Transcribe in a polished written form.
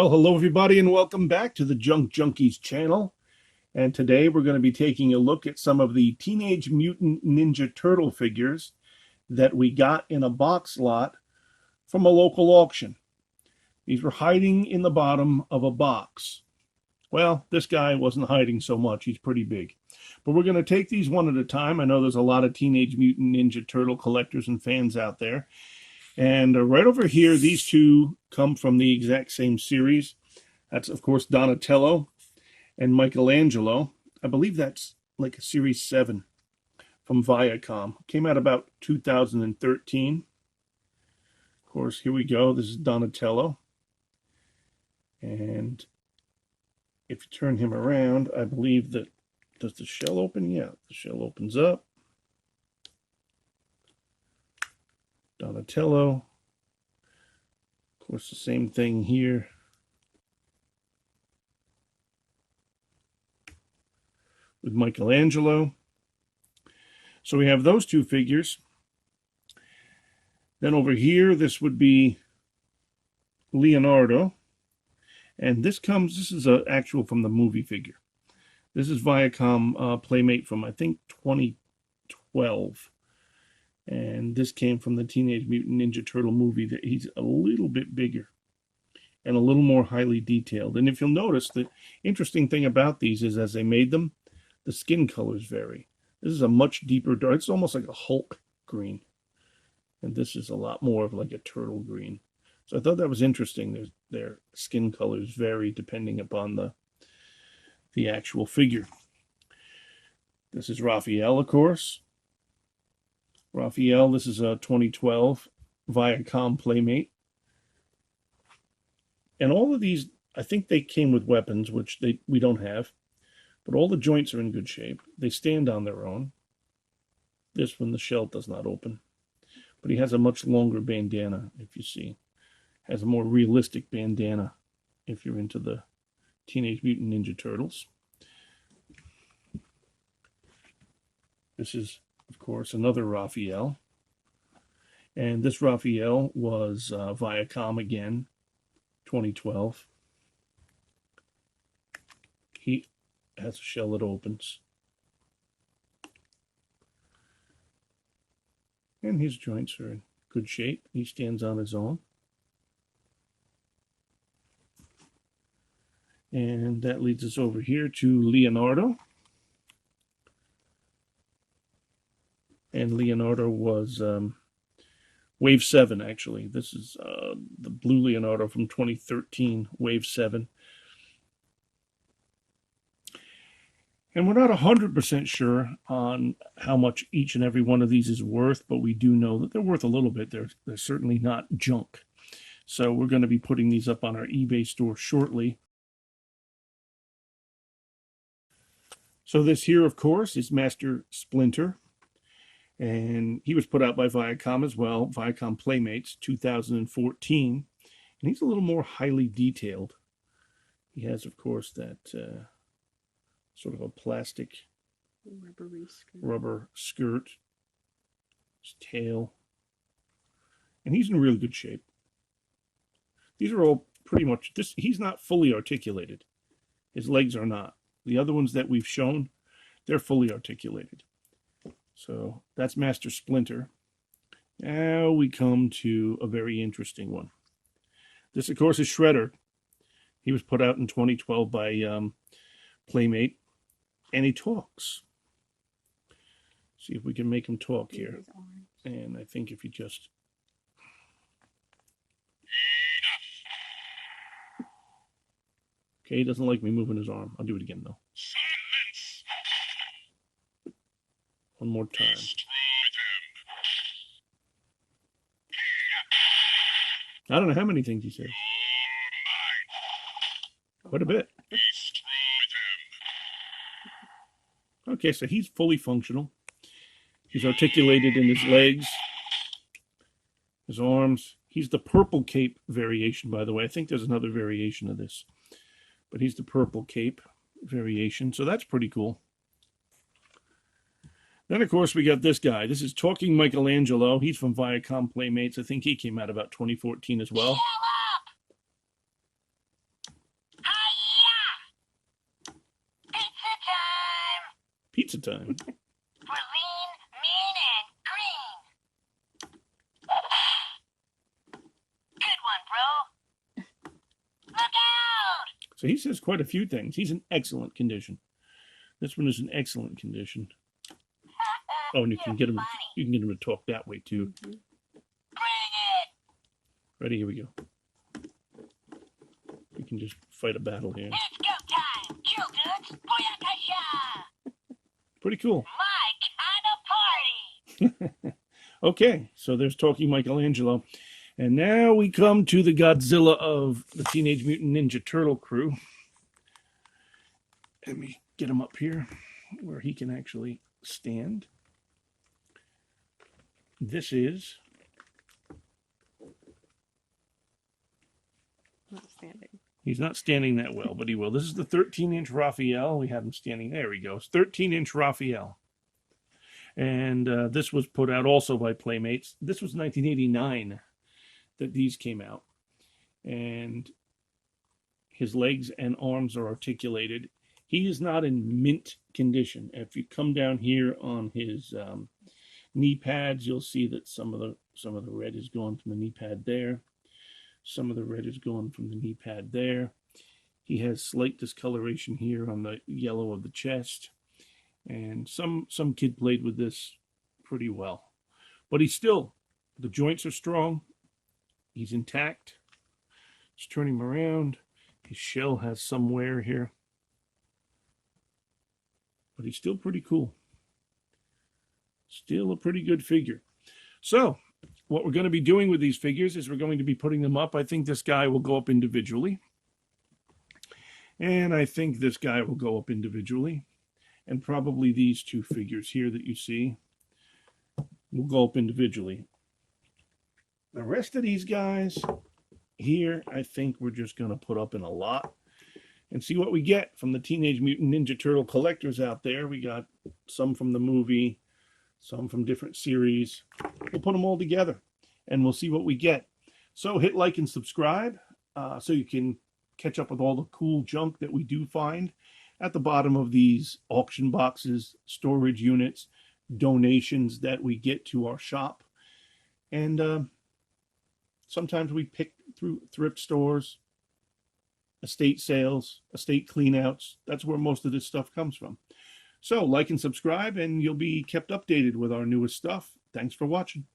Well, hello everybody and welcome back to the Junk Junkies channel. And today we're going to be taking a look at some of the Teenage Mutant Ninja Turtle figures that we got in a box lot from a local auction. These were hiding in the bottom of a box. Well, this guy wasn't hiding so much. He's pretty big. But we're going to take these one at a time. I know there's a lot of Teenage Mutant Ninja Turtle collectors and fans out there. And right over here, these two come from the exact same series. That's, of course, Donatello and Michelangelo. I believe that's like a Series 7 from Viacom. Came out about 2013. Of course, here we go. This is Donatello. And if you turn him around, I believe that, does the shell open? Yeah, the shell opens up. Donatello. Of course, the same thing here. With Michelangelo. So we have those two figures. Then over here, this would be Leonardo. And this is an actual from the movie figure. This is Viacom Playmate from, I think, 2012. And this came from the Teenage Mutant Ninja Turtle movie. That he's a little bit bigger and a little more highly detailed. And if you'll notice, the interesting thing about these is as they made them, the skin colors vary. This is a much deeper dark. It's almost like a Hulk green. And this is a lot more of like a turtle green. So I thought that was interesting. Their skin colors vary depending upon the actual figure. This is Raffeal, of course. Raffeal, this is a 2012 Viacom Playmate. And all of these, I think they came with weapons, which we don't have. But all the joints are in good shape. They stand on their own. This one, the shell does not open. But he has a much longer bandana, if you see. Has a more realistic bandana, if you're into the Teenage Mutant Ninja Turtles. This is, of course, another Raffeal. And this Raffeal was Viacom again, 2012. He has a shell that opens. And his joints are in good shape. He stands on his own. And that leads us over here to Leonardo. And Leonardo was Wave 7, actually. This is the blue Leonardo from 2013, Wave 7. And we're not 100% sure on how much each and every one of these is worth, but we do know that they're worth a little bit. They're certainly not junk. So we're going to be putting these up on our eBay store shortly. So this here, of course, is Master Splinter. And he was put out by Viacom as well, Viacom Playmates, 2014. And he's a little more highly detailed. He has, of course, that sort of a plastic rubber skirt, his tail. And he's in really good shape. These are all pretty much, he's not fully articulated. His legs are not. The other ones that we've shown, they're fully articulated. So that's Master Splinter. Now we come to a very interesting one. This, of course, is Shredder. He was put out in 2012 by Playmate, and he talks. See if we can make him talk here. And I think if you just... Okay, he doesn't like me moving his arm. I'll do it again, though. Silence! One more time. I don't know how many things he says. Quite a bit. Okay, so he's fully functional. He's articulated in his legs, his arms. He's the purple cape variation, by the way. I think there's another variation of this. But he's the purple cape variation, so that's pretty cool. Then, of course, we got this guy. This is Talking Michelangelo. He's from Viacom Playmates. I think he came out about 2014 as well. Pizza time. For lean, mean, and green. Good one, bro. Look out! So he says quite a few things. He's in excellent condition. This one is in excellent condition. Oh, and you can get him. You can get him to talk that way too. Bring it! Ready? Here we go. We can just fight a battle here. It's go time! Kill dudes! Boyakasha! Pretty cool. My kind of party! Okay, so there's Talking Michelangelo. And now we come to the Godzilla of the Teenage Mutant Ninja Turtle crew. Let me get him up here where he can actually stand. This is... Not standing. He's not standing that well, but he will. This is the 13-inch Raffeal. We have him standing. There he goes. 13-inch Raffeal. And this was put out also by Playmates. This was 1989 that these came out. And his legs and arms are articulated. He is not in mint condition. If you come down here on his knee pads, you'll see that some of the red is gone from the knee pad there. Some of the red is gone from the knee pad there. He has slight discoloration here on the yellow of the chest. And some kid played with this pretty well. But he's still, the joints are strong. He's intact. Just turning him around. His shell has some wear here. But he's still pretty cool. Still a pretty good figure. So, what we're going to be doing with these figures is we're going to be putting them up. I think this guy will go up individually. And I think this guy will go up individually. And probably these two figures here that you see will go up individually. The rest of these guys here, I think we're just going to put up in a lot and see what we get from the Teenage Mutant Ninja Turtle collectors out there. We got some from the movie, some from different series. We'll put them all together and we'll see what we get. So hit like and subscribe so you can catch up with all the cool junk that we do find at the bottom of these auction boxes, storage units, donations that we get to our shop. And sometimes we pick through thrift stores, estate sales, estate cleanouts. That's where most of this stuff comes from. So like and subscribe and you'll be kept updated with our newest stuff. Thanks for watching.